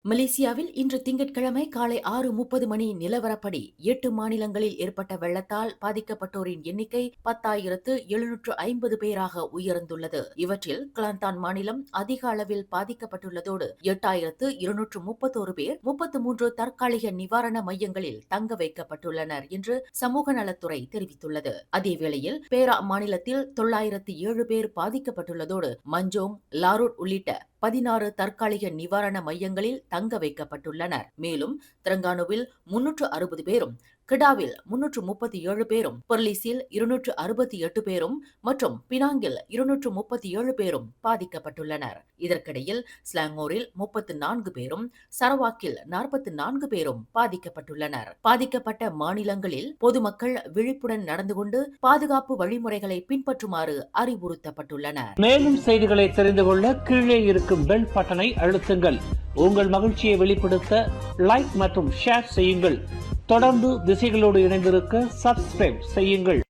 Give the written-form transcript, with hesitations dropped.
மலேசியாவில் இன்று திங்கட்கிழமை காலை 6:30 மணி நிலவரப்படி 8 மாநிலங்களில் ஏற்பட்ட வெள்ளத்தால் பாதிக்கப்பட்டோரின் எண்ணிக்கை 10,750 பேராக உயர்ந்துள்ளது. இவற்றில் கிளாந்தான் மாநிலம் அதிக அளவில் பாதிக்கப்பட்டுள்ளதோடு 8,231 பேர் 33 தற்காலிக நிவாரண மையங்களில் தங்க வைக்கப்பட்டுள்ளனர் என்று சமூக நலத்துறை தெரிவித்துள்ளது. அதேவேளையில் பேரா மாநிலத்தில் 907 பேர் பாதிக்கப்பட்டுள்ளதோடு மஞ்சோங், லாரூட் உள்ளிட்ட 16 தற்காலிக நிவாரண மையங்களில் தங்க வைக்கப்பட்டுள்ளனர். மேலும் திரங்கானுவில் 360 பேரும், கிடாவில் 337 பேரும், பொர்லிஸில் 268 பேரும் மற்றும் பினாங்கில் 237 பேரும் பாதிக்கப்பட்டுள்ளனர். இதற்கிடையில் ஸ்லாங்கூரில் 34 பேரும், சரவாக்கில் 44 பேரும் பாதிக்கப்பட்டுள்ளனர். பாதிக்கப்பட்ட மாநிலங்களில் பொதுமக்கள் விழிப்புடன் நடந்து கொண்டு பாதுகாப்பு வழிமுறைகளை பின்பற்றுமாறு அறிவுறுத்தப்பட்டுள்ளனர். மேலும் செய்திகளை தெரிந்து கொள்ள கீழே இருக்கும் பெல் பட்டனை அழுத்துங்கள். உங்கள் மகிழ்ச்சியை வெளிப்படுத்த லைக் மற்றும் ஷேர் செய்யுங்கள். தொடர்ந்து திசைகளோடு இணைந்திருக்க சப்ஸ்கிரைப் செய்யுங்கள்.